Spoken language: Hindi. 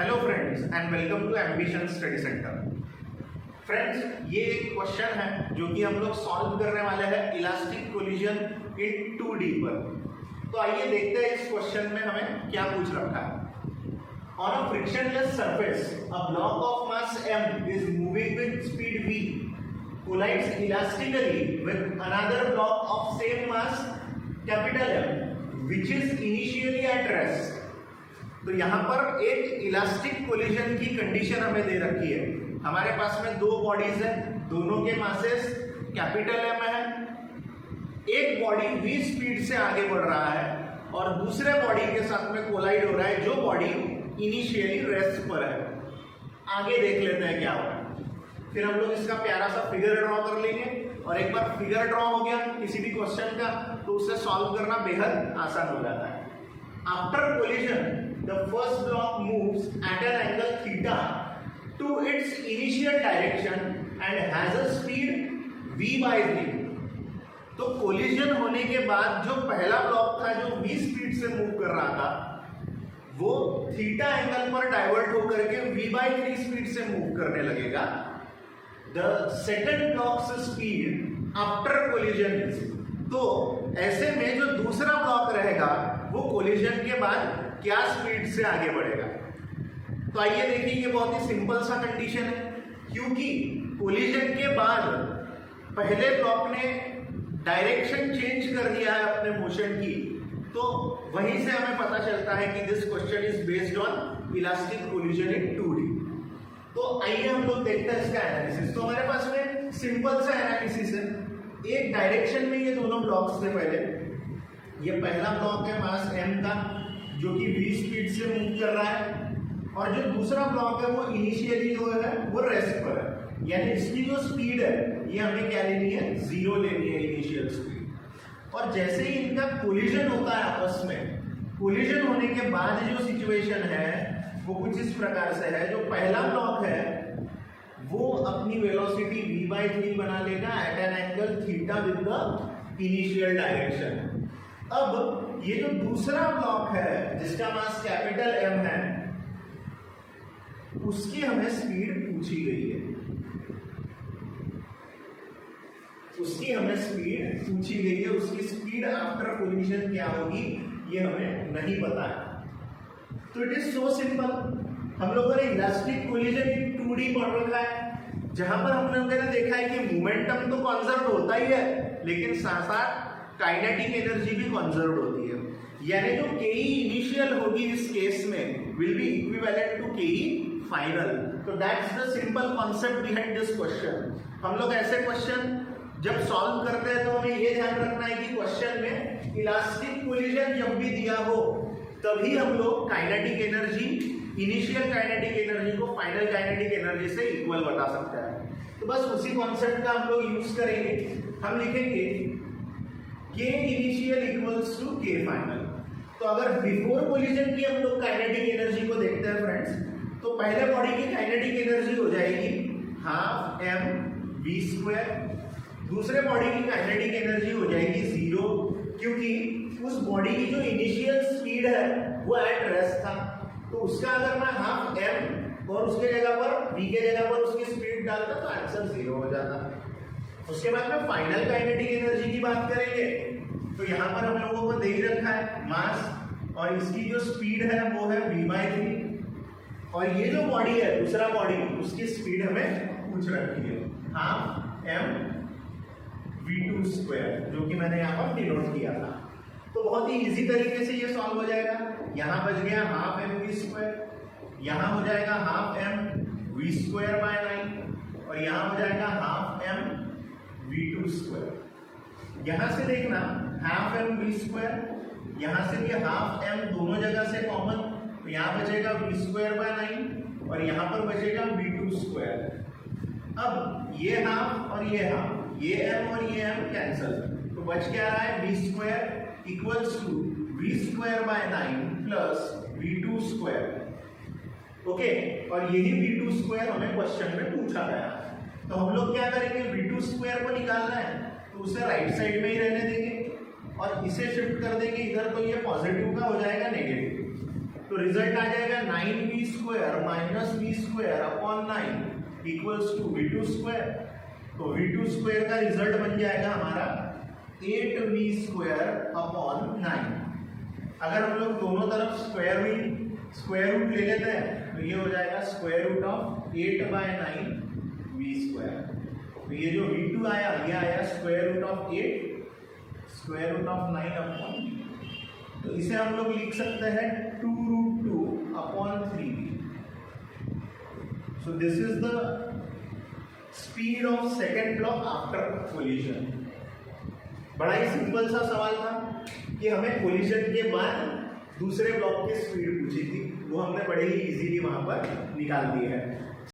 Hello friends and welcome to Ambition Study Centre. Friends, ये एक क्वेश्चन है जो कि हम लोग सॉल्व करने वाले हैं इलास्टिक कोलिजन इन 2D पर। तो आइए देखते हैं इस क्वेश्चन में हमें क्या पूछ रखा है। On a frictionless surface, a block of mass m is moving with speed v, collides elastically with another block of same mass capital M, which is initially at rest. तो यहाँ पर एक इलास्टिक कोलिजन की कंडीशन हमें दे रखी है। हमारे पास में दो बॉडीज है, दोनों के मासेस कैपिटल एम है। एक बॉडी v स्पीड से आगे बढ़ रहा है और दूसरे बॉडी के साथ में कोलाइड हो रहा है जो बॉडी इनिशियली रेस्ट पर है। आगे देख लेते हैं क्या होगा। फिर हम लोग इसका प्यारा सा फिगर ड्रॉ कर लेंगे और एक बार फिगर ड्रॉ हो गया किसी भी क्वेश्चन का तो उसे सॉल्व करना बेहद आसान हो जाता है। After collision the first block moves at an angle theta to its initial direction and has a speed v by 3। तो कोलिजन होने के बाद जो पहला ब्लॉक था जो v स्पीड से मूव कर रहा था वो थीटा एंगल पर डाइवर्ट होकर के v by 3 स्पीड से मूव करने लगेगा। The second block's speed after collision is, तो ऐसे में जो दूसरा ब्लॉक रहेगा वो कोलिजन के बाद क्या स्पीड से आगे बढ़ेगा। तो आइए देखिए, ये बहुत ही सिंपल सा कंडीशन है क्योंकि कोलिजन के बाद पहले ब्लॉक ने डायरेक्शन चेंज कर दिया है अपने मोशन की, तो वहीं से हमें पता चलता है कि this question is based on elastic collision in 2D। तो आइए हम लोग देखते हैं इसका एनालिसिस। तो हमारे पास में सिंपल सा एनालिसिस है। एक डायरेक्शन में ये दोनों ब्लॉक्स थे। पहले ये पहला ब्लॉक है मास m का जो कि v स्पीड से मूव कर रहा है और जो दूसरा ब्लॉक है वो इनिशियली जो है वो रेस्ट पर है, यानी इसकी जो स्पीड है ये हमें क्या लेनी है, 0 लेनी है इनिशियल स्पीड। और जैसे ही इनका कोलिजन होता है आपस में, कोलिजन होने के बाद जो सिचुएशन है वो कुछ इस प्रकार से है। जो पहला ब्लॉक है वो अपनी वेलोसिटी v/3 बना लेगा at an angle theta with the initial direction. अब ये जो दूसरा ब्लॉक है जिसका मास कैपिटल M है उसकी हमें स्पीड पूछी गई है, उसकी स्पीड आफ्टर कोलिजन क्या होगी ये हमें नहीं पता है। तो इट इज सो सिंपल। हम लोगों ने इलास्टिक कोलिजन इन 2D पढ़ रखा है जहां पर हम लोगों ने देखा है कि मोमेंटम तो कंजर्व होता ही है लेकिन साथ साथ काइनेटिक एनर्जी भी कंजर्व होती है, यानी जो ke इनिशियल होगी इस केस में will be equivalent to ke final. तो that's the simple concept behind this question. हम लोग ऐसे क्वेश्चन जब सॉल्व करते हैं तो हमें ये ध्यान रखना है कि क्वेश्चन में इलास्टिक कोलिजन जब भी दिया हो तभी हम लोग kinetic energy, initial kinetic energy को फाइनल काइनेटिक एनर्जी से इक्वल बता सकते हैं। तो बस उसी कॉन्सेप्ट का हम लोग यूज करेंगे। हम लिखेंगे K initial equals to K final. तो अगर बिफोर कोलिजन की हम लोग काइनेटिक एनर्जी को देखते हैं फ्रेंड्स, तो पहले बॉडी की काइनेटिक एनर्जी हो जाएगी हाफ m v स्क्वायर, दूसरे बॉडी की काइनेटिक एनर्जी हो जाएगी 0 क्योंकि उस बॉडी की जो इनिशियल स्पीड है वो एट रेस्ट था। तो उसका अगर मैं हाफ m और उसके जगह पर v के जगह पर उसकी स्पीड डालता तो आंसर 0 हो जाता। उसके बाद में फाइनल काइनेटिक एनर्जी की बात करेंगे तो यहाँ पर हम लोगों को दे ही रखा है मास और इसकी जो स्पीड है वो है v/3 और ये जो बॉडी है दूसरा बॉडी उसकी स्पीड हमें पूछ रखी है हाफ m v2 स्क्वायर जो कि मैंने यहाँ पर डिनोट किया था। तो बहुत ही इजी तरीके से ये सॉल्व हो जाएगा। यहाँ बच गया हाफ m v स्क्वायर, यहाँ हो जाएगा half m v square by 9 और यहाँ हो जाएगा हाफ m v2 स्क्वायर। यहाँ से देखना हाफ m v स्क्वायर, यहाँ से भी हाफ m दोनों जगह से कॉमन, तो यहाँ बचेगा v स्क्वायर बाय 9 और यहाँ पर बचेगा v2 स्क्वायर। अब ये हाफ और ये हाफ, ये m और ये m कैंसल, तो बच क्या रहा है v square equals to v square by 9 plus v2 square. Okay, और यही v2 स्क्वायर हमें क्वेश्चन में पूछा गया। तो हम लोग क्या करेंगे, v2 स्क्वायर को निकालना है तो उसे राइट साइड में ही रहने देंगे और इसे शिफ्ट कर देंगे इधर, तो ये पॉजिटिव का हो जाएगा नेगेटिव। तो रिजल्ट आ जाएगा 9v² minus v² upon 9 equals to v2²। तो v2² का रिजल्ट बन जाएगा हमारा 8v² अपॉन 9। अगर हम लोग दोनों तरफ स्क्वायर रूट ले लेते हैं तो ये हो जाएगा स्क्वायर रूट ऑफ 8/9 v²। तो ये जो v2 आया ये आया square root of 8 square root of 9 upon v। तो इसे हम लोग लिख सकते हैं 2√2 upon 3v। So this is the speed of second block after collision. बड़ा ही सिंपल सा सवाल था कि हमें कोलिजन के बाद दूसरे ब्लॉक की स्पीड पूछी थी, वो हमने बड़े ही इजीली वहां पर निकाल दी है।